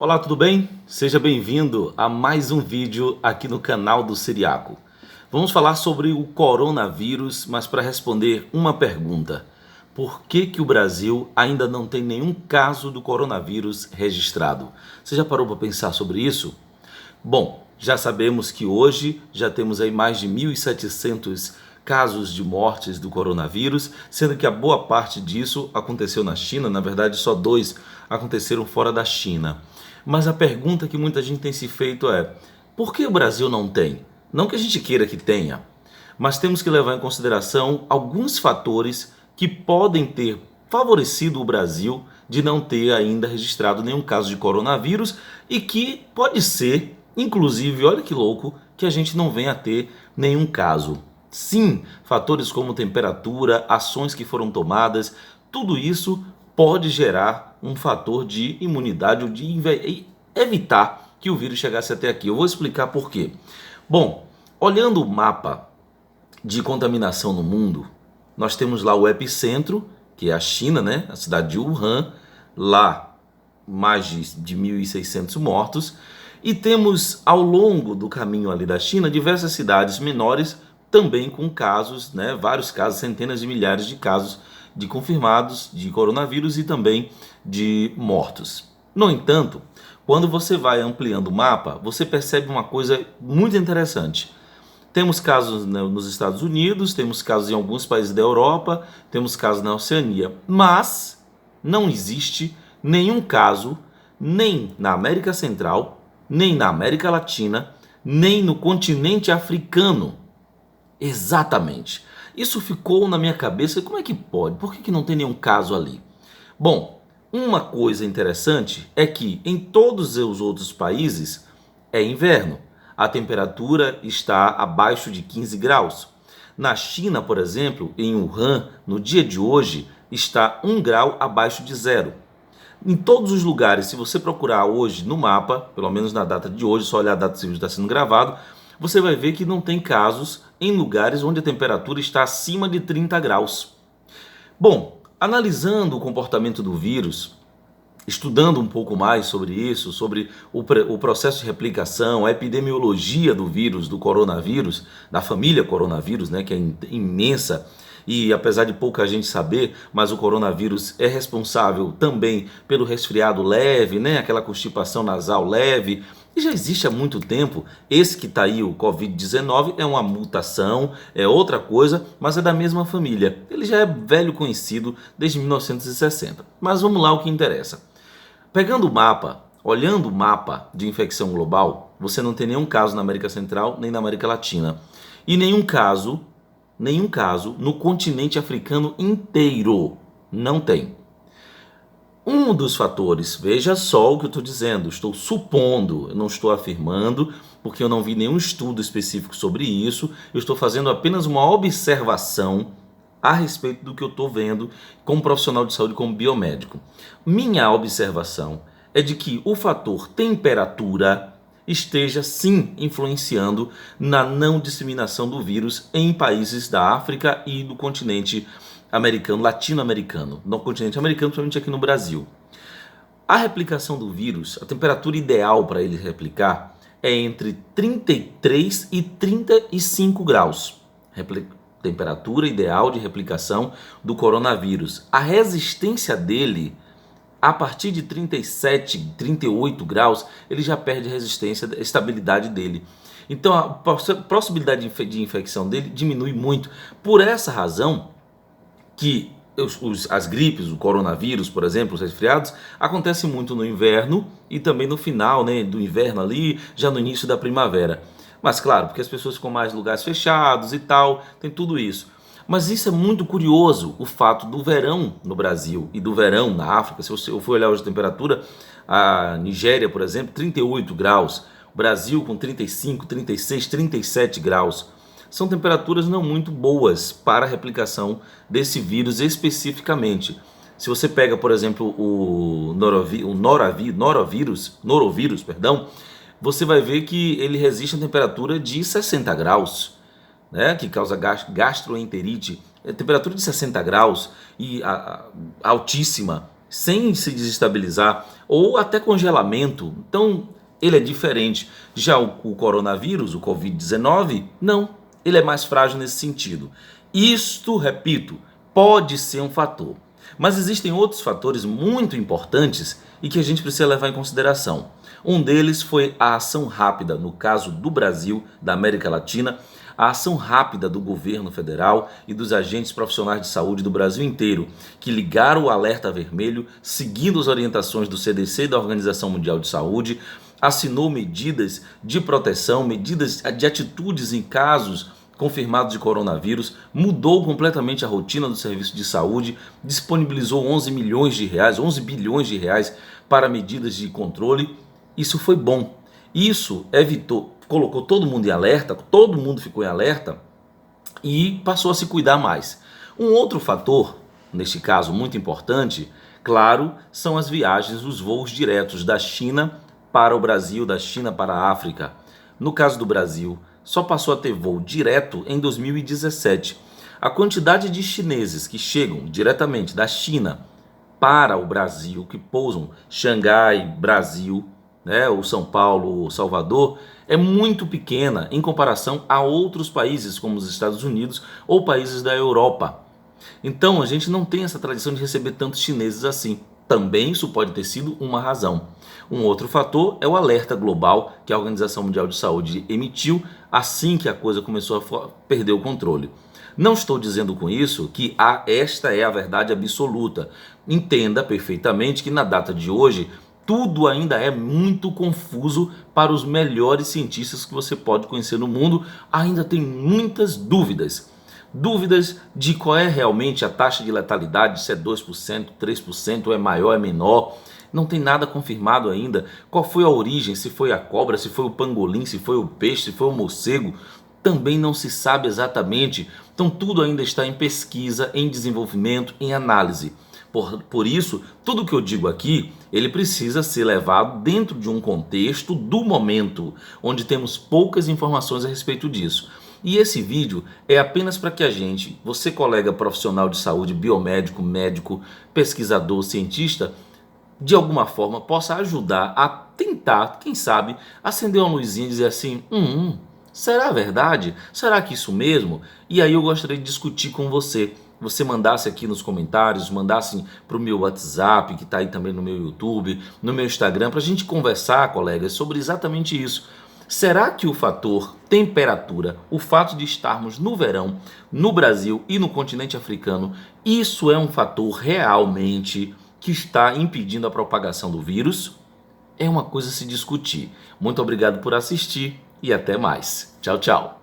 Olá, tudo bem? Seja bem-vindo a mais um vídeo aqui no canal do Siriaco. Vamos falar sobre o coronavírus, mas para responder uma pergunta. Por que o Brasil ainda não tem nenhum caso do coronavírus registrado? Você já parou para pensar sobre isso? Bom, já sabemos que hoje já temos aí mais de 1.700 casos de mortes do coronavírus, sendo que a boa parte disso aconteceu na China, na verdade só 2 aconteceram fora da China. Mas a pergunta que muita gente tem se feito é: por que o Brasil não tem? Não que a gente queira que tenha, mas temos que levar em consideração alguns fatores que podem ter favorecido o Brasil de não ter ainda registrado nenhum caso de coronavírus e que pode ser, inclusive, olha que louco, que a gente não venha a ter nenhum caso. Sim, fatores como temperatura, ações que foram tomadas, tudo isso pode gerar um fator de imunidade ou de evitar que o vírus chegasse até aqui. Eu vou explicar por quê. Bom, olhando o mapa de contaminação no mundo, nós temos lá o epicentro, que é a China, né? A cidade de Wuhan, lá mais de 1.600 mortos, e temos ao longo do caminho ali da China diversas cidades menores também com casos, né? Vários casos, centenas de milhares de casos de confirmados de coronavírus e também de mortos. No entanto, quando você vai ampliando o mapa, você percebe uma coisa muito interessante. Temos casos nos Estados Unidos, temos casos em alguns países da Europa, temos casos na Oceania, mas não existe nenhum caso nem na América Central, nem na América Latina, nem no continente africano. Exatamente. Isso ficou na minha cabeça. Como é que pode? Por que não tem nenhum caso ali? Bom, uma coisa interessante é que em todos os outros países é inverno. A temperatura está abaixo de 15 graus. Na China, por exemplo, em Wuhan, no dia de hoje, está 1 grau abaixo de zero. Em todos os lugares, se você procurar hoje no mapa, pelo menos na data de hoje, só olhar a data que está sendo gravado, você vai ver que não tem casos em lugares onde a temperatura está acima de 30 graus. Bom, analisando o comportamento do vírus, estudando um pouco mais sobre isso, sobre o processo de replicação, a epidemiologia do vírus, do coronavírus, da família coronavírus, né, que é imensa, e apesar de pouca gente saber, mas o coronavírus é responsável também pelo resfriado leve, né, aquela constipação nasal leve, e já existe há muito tempo. Esse que está aí, o Covid-19, é uma mutação, é outra coisa, mas é da mesma família. Ele já é velho conhecido desde 1960. Mas vamos lá, o que interessa. Pegando o mapa, olhando o mapa de infecção global, você não tem nenhum caso na América Central nem na América Latina. E nenhum caso no continente africano inteiro. Não tem. Um dos fatores, veja só o que eu estou dizendo, estou supondo, eu não estou afirmando, porque eu não vi nenhum estudo específico sobre isso, eu estou fazendo apenas uma observação a respeito do que eu estou vendo como profissional de saúde, como biomédico. Minha observação é de que o fator temperatura esteja sim influenciando na não disseminação do vírus em países da África e do continente americano, latino-americano, no continente americano, principalmente aqui no Brasil. A replicação do vírus, a temperatura ideal para ele replicar é entre 33 e 35 graus. Temperatura ideal de replicação do coronavírus. A resistência dele, a partir de 37, 38 graus, ele já perde a resistência, a estabilidade dele. Então a possibilidade de infecção dele diminui muito. Por essa razão que as gripes, o coronavírus, por exemplo, os resfriados, acontecem muito no inverno e também no final, né, do inverno ali, já no início da primavera. Mas claro, porque as pessoas ficam mais em lugares fechados e tal, tem tudo isso. Mas isso é muito curioso, o fato do verão no Brasil e do verão na África. Se eu for olhar hoje a temperatura, a Nigéria, por exemplo, 38 graus, o Brasil com 35, 36, 37 graus. São temperaturas não muito boas para a replicação desse vírus especificamente. Se você pega, por exemplo, o norovirus, você vai ver que ele resiste a temperatura de 60 graus, né, que causa gastroenterite. A temperatura de 60 graus e altíssima sem se desestabilizar, ou até congelamento. Então, ele é diferente. Já o coronavírus, o Covid-19, não, ele é mais frágil nesse sentido. Isto, repito, pode ser um fator. Mas existem outros fatores muito importantes e que a gente precisa levar em consideração. Um deles foi a ação rápida, no caso do Brasil, da América Latina, a ação rápida do governo federal e dos agentes profissionais de saúde do Brasil inteiro, que ligaram o alerta vermelho, seguindo as orientações do CDC e da Organização Mundial de Saúde, assinou medidas de proteção, medidas de atitudes em casos confirmados de coronavírus, mudou completamente a rotina do serviço de saúde, disponibilizou 11 milhões de reais, 11 bilhões de reais para medidas de controle. Isso foi bom. Isso evitou, colocou todo mundo em alerta, todo mundo ficou em alerta e passou a se cuidar mais. Um outro fator, neste caso muito importante, claro, são as viagens, os voos diretos da China para o Brasil, da China para a África. No caso do Brasil, só passou a ter voo direto em 2017. A quantidade de chineses que chegam diretamente da China para o Brasil, que pousam Xangai, Brasil, ou São Paulo, ou Salvador, é muito pequena em comparação a outros países como os Estados Unidos ou países da Europa. Então a gente não tem essa tradição de receber tantos chineses assim. Também isso pode ter sido uma razão. Um outro fator é o alerta global que a Organização Mundial de Saúde emitiu assim que a coisa começou a perder o controle. Não estou dizendo com isso que esta é a verdade absoluta. Entenda perfeitamente que na data de hoje tudo ainda é muito confuso para os melhores cientistas que você pode conhecer no mundo. Ainda tem muitas dúvidas. Dúvidas de qual é realmente a taxa de letalidade, se é 2%, 3%, é maior, é menor. Não tem nada confirmado ainda. Qual foi a origem, se foi a cobra, se foi o pangolim, se foi o peixe, se foi o morcego. Também não se sabe exatamente. Então tudo ainda está em pesquisa, em desenvolvimento, em análise. Por isso, tudo que eu digo aqui, ele precisa ser levado dentro de um contexto do momento, onde temos poucas informações a respeito disso. E esse vídeo é apenas para que a gente, você colega profissional de saúde, biomédico, médico, pesquisador, cientista, de alguma forma possa ajudar a tentar, quem sabe, acender uma luzinha e dizer assim, será verdade? Será que isso mesmo? E aí eu gostaria de discutir com você. Você mandasse aqui nos comentários, mandasse para o meu WhatsApp, que está aí também no meu YouTube, no meu Instagram, para a gente conversar, colegas, sobre exatamente isso. Será que o fator temperatura, o fato de estarmos no verão, no Brasil e no continente africano, isso é um fator realmente que está impedindo a propagação do vírus? É uma coisa a se discutir. Muito obrigado por assistir e até mais. Tchau, tchau.